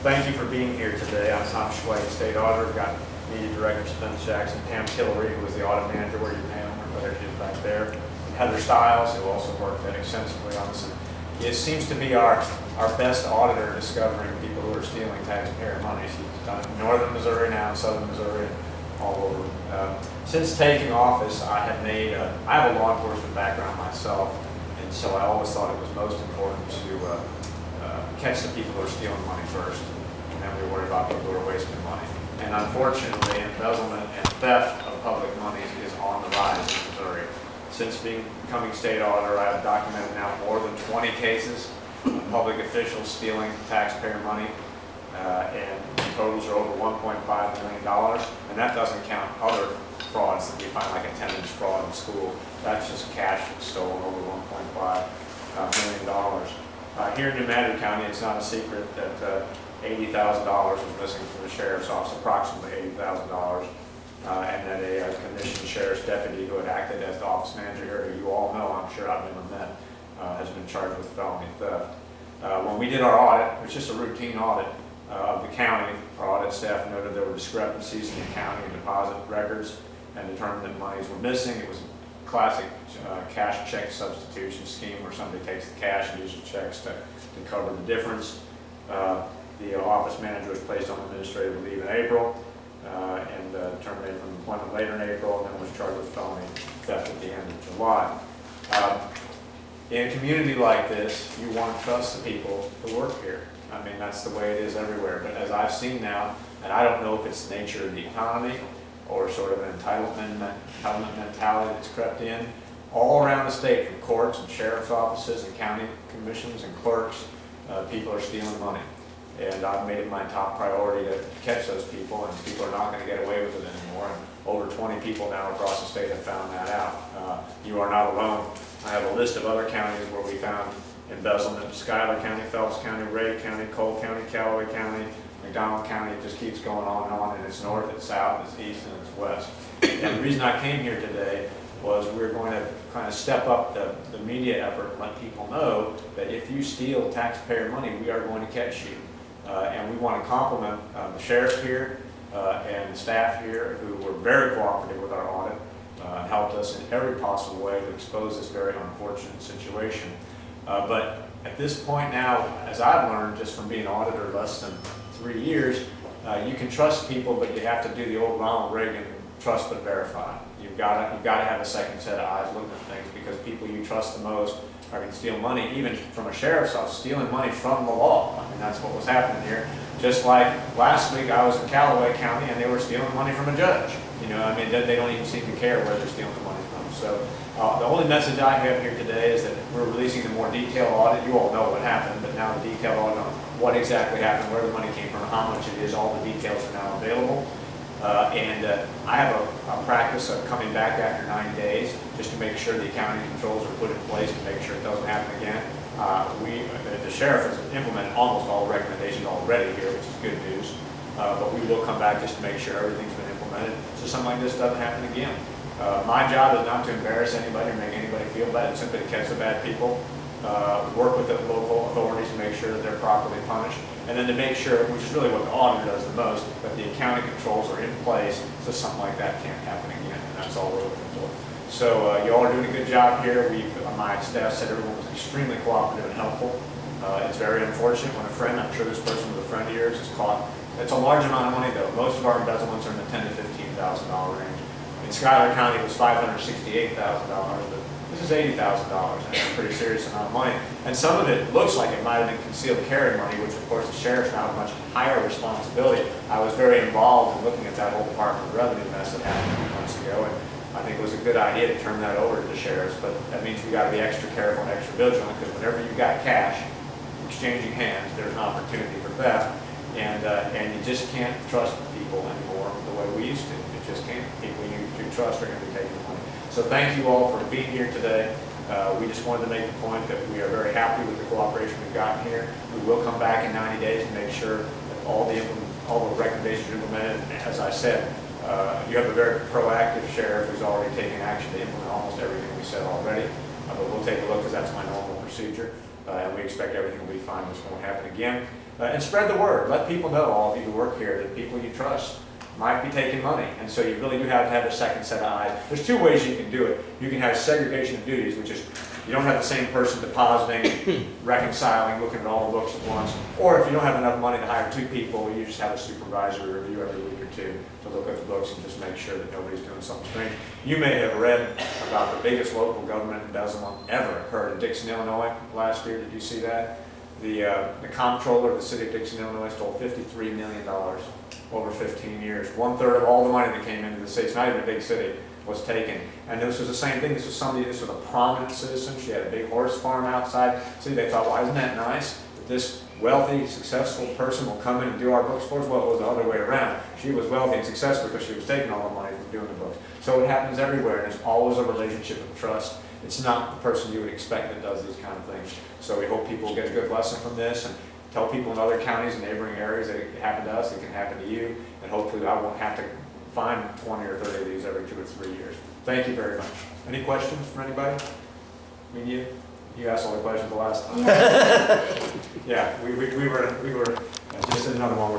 Thank you for being here today. I'm Tom Schweich, State Auditor. We've got Media Director Spence Jackson, Pam Tillery, who was the Audit Manager, where you Pam, whether she's back there, and Heather Stiles, who also worked extensively on this. It seems to be our best auditor discovering people who are stealing taxpayer money. She's done it in northern Missouri now, southern Missouri, and all over. Since taking office, I have a law enforcement background myself, and so I always thought it was most important to catch the people who are stealing money first, and then we worry about people who are wasting money. And unfortunately, embezzlement and theft of public monies is on the rise in Missouri. Since becoming state auditor, I have documented now more than 20 cases of public officials stealing taxpayer money, and totals are over $1.5 million, and that doesn't count other frauds that we find, like attendance fraud in school. That's just cash that's stolen, over $1.5 million. Here in Madrid County, it's not a secret that $80,000 was missing from the sheriff's office, approximately $80,000, and that a commissioned sheriff's deputy who had acted as the office manager here, who you all know, I'm sure I've never met, has been charged with felony theft. When we did our audit, it was just a routine audit of the county. Our audit staff noted there were discrepancies in the accounting and deposit records and determined that monies were missing. It was a classic cash check substitution scheme where somebody takes the cash and uses checks to cover the difference. The office manager was placed on administrative leave in April and terminated from employment later in April, and then was charged with felony theft at the end of July. In a community like this, you want to trust the people who work here. I mean, that's the way it is everywhere. But as I've seen now, and I don't know if it's the nature of the economy or sort of an entitlement mentality that's crept in, all around the state, from courts and sheriff's offices and county commissions and clerks, people are stealing money. And I've made it my top priority to catch those people, and people are not going to get away with it anymore. And over 20 people now across the state have found that out. You are not alone. I have a list of other counties where we found embezzlement: Schuyler County, Phelps County, Ray County, Cole County, Callaway County, McDonald County. It just keeps going on, and it's north, it's south, it's east, and it's west. And the reason I came here today was we're going to kind of step up the media effort and let people know that if you steal taxpayer money, we are going to catch you. And we want to compliment the sheriff here and the staff here, who were very cooperative with our audit and helped us in every possible way to expose this very unfortunate situation. But at this point now, as I've learned just from being an auditor less than 3 years, you can trust people, but you have to do the old Ronald Reagan trust but verify. You've got to have a second set of eyes looking at things, because people you trust the most are going to steal money, even from a sheriff's office, stealing money from the law. I mean, that's what was happening here. Just like last week, I was in Callaway County, and they were stealing money from a judge. You know, I mean, they don't even seem to care where they're stealing the money from. So the only message I have here today is that we're releasing the more detailed audit. You all know what happened, but now the detailed audit on what exactly happened, where the money came from, how much it is, all the details are now available. I have a practice of coming back after 90 days just to make sure the accounting controls are put in place to make sure it doesn't happen again. The sheriff has implemented almost all the recommendations already here, which is good news. But we will come back just to make sure everything's been implemented so something like this doesn't happen again. My job is not to embarrass anybody or make anybody feel bad. It's simply to catch the bad people, work with the local authorities to make sure that they're properly punished, and then to make sure, which is really what the auditor does the most, that the accounting controls are in place so something like that can't happen again, and that's all we're looking for. So you all are doing a good job here. My staff said everyone was extremely cooperative and helpful. It's very unfortunate when a friend, I'm sure this person was a friend of yours, is caught. It's a large amount of money though. Most of our embezzlements are in the $10,000 to $15,000 range. In Schuyler County it was $568,000, but this is $80,000, and it's a pretty serious amount of money. And some of it looks like it might have been concealed carry money, which of course the sheriff's now has much higher responsibility. I was very involved in looking at that whole Department of Revenue mess that happened a few months ago, and I think it was a good idea to turn that over to the sheriffs, but that means we got to be extra careful and extra vigilant, because whenever you've got cash exchanging hands, there's an opportunity for theft, and you just can't trust people anymore the way we used to. You just can't. People you trust are going to be taking the money. So thank you all for being here today. We just wanted to make the point that we are very happy with the cooperation we've gotten here. We will come back in 90 days to make sure that all the recommendations are implemented. As I said, you have a very proactive sheriff who's already taken action to implement almost everything we said already. But we'll take a look, because that's my normal procedure. And we expect everything will be fine. This won't happen again. And spread the word. Let people know, all of you who work here, that people you trust might be taking money. And so you really do have to have a second set of eyes. There's two ways you can do it. You can have segregation of duties, which is you don't have the same person depositing, reconciling, looking at all the books at once. Or if you don't have enough money to hire two people, you just have a supervisor review every week or two to look at the books and just make sure that nobody's doing something strange. You may have read about the biggest local government embezzlement ever occurred in Dixon, Illinois last year. Did you see that? The comptroller of the city of Dixon, Illinois stole $53 million over 15 years. 1/3 of all the money that came into the city, it's not even a big city, was taken. And this was the same thing. This was a prominent citizen. She had a big horse farm outside. See, they thought, well, isn't that nice that this wealthy, successful person will come in and do our books for us? Well, it was the other way around. She was wealthy and successful because she was taking all the money from doing the books. So it happens everywhere, and there's always a relationship of trust. It's not the person you would expect that does these kind of things. So we hope people get a good lesson from this, and tell people in other counties and neighboring areas that it happened to us, it can happen to you, and hopefully I won't have to find 20 or 30 of these every 2 or 3 years. Thank you very much. Any questions from anybody? I mean, you asked all the questions the last time. Yeah, we were just another one.